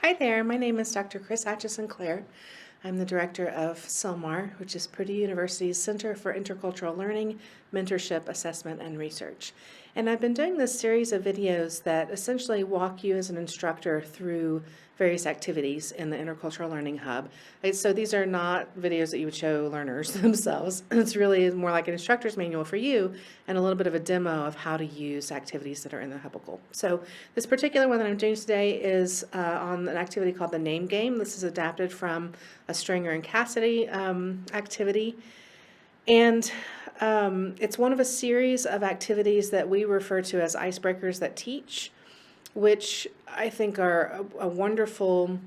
Hi there, my name is Dr. Chris Atchison-Clare. I'm the director of CILMAR, which is Purdue University's Center for Intercultural Learning, Mentorship, Assessment, and Research. And I've been doing this series of videos that essentially walk you as an instructor through various activities in the Intercultural Learning Hub. So these are not videos that you would show learners themselves. It's really more like an instructor's manual for you and a little bit of a demo of how to use activities that are in the Hubble. So this particular one that I'm doing today is on an activity called the Name Game. This is adapted from a Stringer and Cassidy activity. And it's one of a series of activities that we refer to as icebreakers that teach, which I think are a wonderful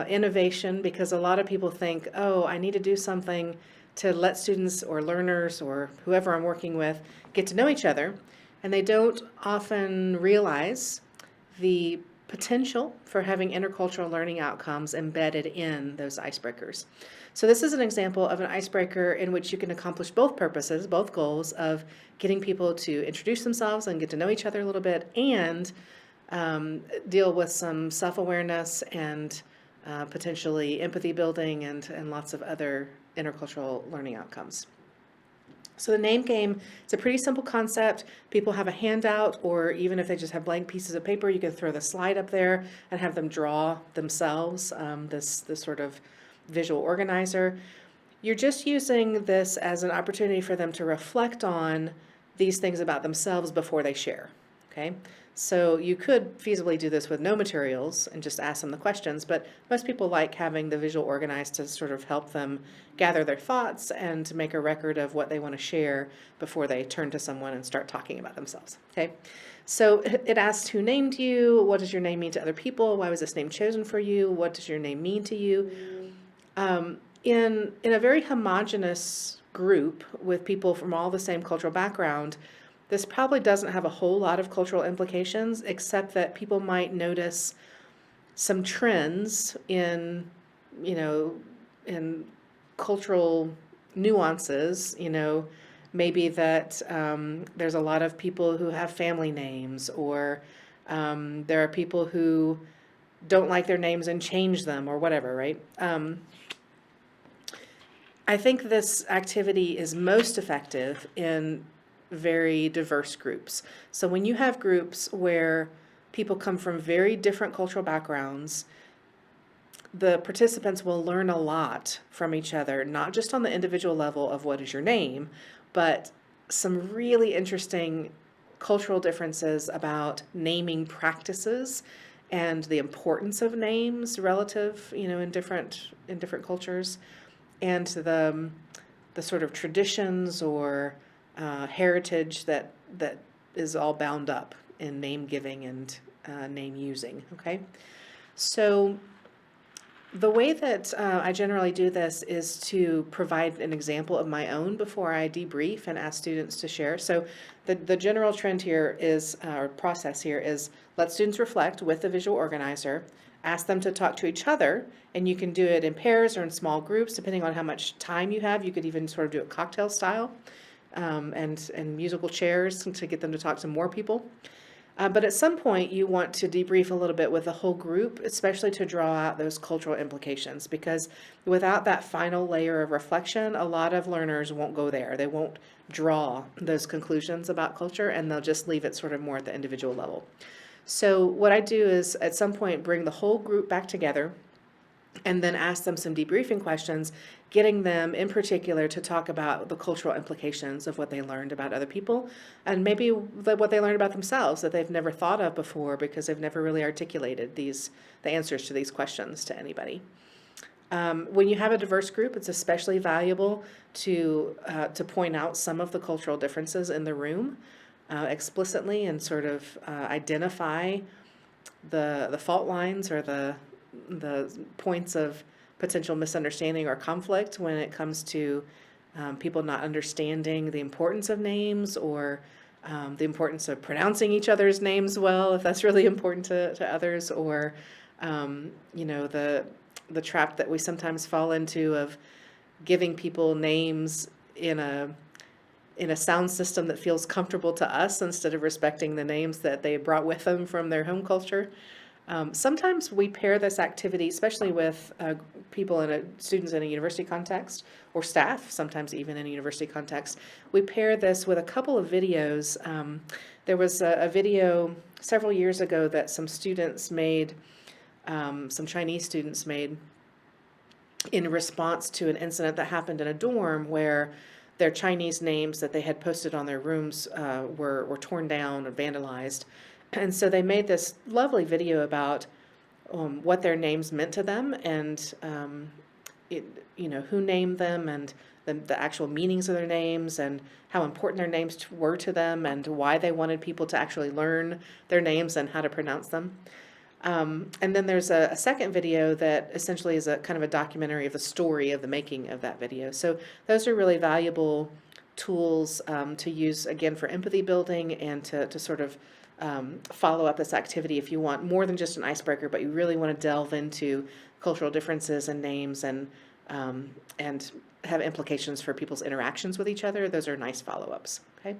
innovation, because a lot of people think, oh, I need to do something to let students or learners or whoever I'm working with get to know each other. And they don't often realize the potential for having intercultural learning outcomes embedded in those icebreakers. So this is an example of an icebreaker in which you can accomplish both purposes, both goals of getting people to introduce themselves and get to know each other a little bit, and deal with some self-awareness and potentially empathy building and lots of other intercultural learning outcomes. So the name game, it's a pretty simple concept. People have a handout, or even if they just have blank pieces of paper, you can throw the slide up there and have them draw themselves, this sort of visual organizer. You're just using this as an opportunity for them to reflect on these things about themselves before they share, okay? So you could feasibly do this with no materials and just ask them the questions, but most people like having the visual organized to sort of help them gather their thoughts and to make a record of what they want to share before they turn to someone and start talking about themselves, okay? So it asks, who named you? What does your name mean to other people? Why was this name chosen for you? What does your name mean to you? In a very homogenous group with people from all the same cultural background, this probably doesn't have a whole lot of cultural implications, except that people might notice some trends in, in cultural nuances, maybe that there's a lot of people who have family names, or there are people who don't like their names and change them, or whatever, right? I think this activity is most effective in very diverse groups. So when you have groups where people come from very different cultural backgrounds, the participants will learn a lot from each other, not just on the individual level of what is your name, but some really interesting cultural differences about naming practices and the importance of names relative, in different cultures, and the sort of traditions or heritage that is all bound up in name giving and name using. Okay, so the way that I generally do this is to provide an example of my own before I debrief and ask students to share. So the general trend here is, or process here is, let students reflect with the visual organizer, ask them to talk to each other, and you can do it in pairs or in small groups, depending on how much time you have. You could even sort of do it cocktail style, and musical chairs to get them to talk to more people. But at some point, you want to debrief a little bit with the whole group, especially to draw out those cultural implications, because without that final layer of reflection, a lot of learners won't go there. They won't draw those conclusions about culture, and they'll just leave it sort of more at the individual level. So what I do is at some point bring the whole group back together and then ask them some debriefing questions, getting them in particular to talk about the cultural implications of what they learned about other people, and maybe what they learned about themselves that they've never thought of before because they've never really articulated the answers to these questions to anybody. When you have a diverse group, it's especially valuable to point out some of the cultural differences in the room explicitly, and sort of identify the fault lines or the points of potential misunderstanding or conflict when it comes to people not understanding the importance of names, or the importance of pronouncing each other's names well, if that's really important to others, or the trap that we sometimes fall into of giving people names in a sound system that feels comfortable to us instead of respecting the names that they brought with them from their home culture. Sometimes we pair this activity, especially with students in a university context, or staff, sometimes even in a university context. We pair this with a couple of videos. There was a video several years ago that some students made, some Chinese students made, in response to an incident that happened in a dorm where their Chinese names that they had posted on their rooms were torn down or vandalized. And so they made this lovely video about what their names meant to them, and who named them, and the actual meanings of their names, and how important their names were to them, and why they wanted people to actually learn their names and how to pronounce them. And then there's a second video that essentially is a kind of a documentary of the story of the making of that video. So those are really valuable tools to use, again, for empathy building, and to sort of follow up this activity if you want more than just an icebreaker, but you really want to delve into cultural differences and names, and have implications for people's interactions with each other. Those are nice follow-ups. Okay.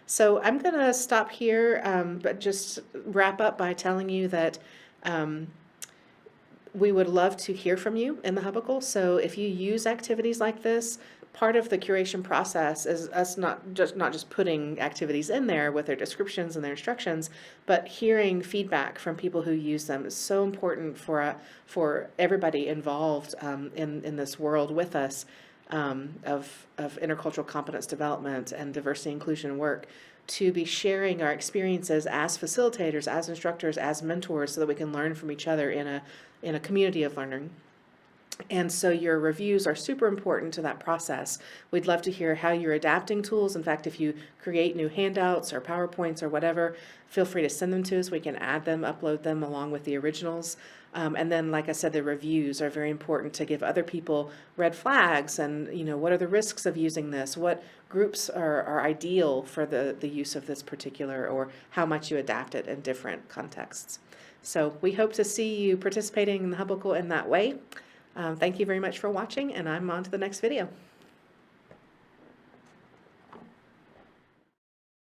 So I'm going to stop here, but just wrap up by telling you that we would love to hear from you in the Hubicle. So if you use activities like this, part of the curation process is us not just putting activities in there with their descriptions and their instructions, but hearing feedback from people who use them is so important for everybody involved in this world with us. Of intercultural competence development and diversity inclusion work, to be sharing our experiences as facilitators, as instructors, as mentors, so that we can learn from each other in a community of learning. And so your reviews are super important to that process. We'd love to hear how you're adapting tools. In fact, if you create new handouts or PowerPoints or whatever, feel free to send them to us. We can add them, upload them along with the originals. And then, like I said, the reviews are very important to give other people red flags, and what are the risks of using this? What groups are ideal for the use of this particular, or how much you adapt it in different contexts. So we hope to see you participating in the Hubicle in that way. Thank you very much for watching, and I'm on to the next video.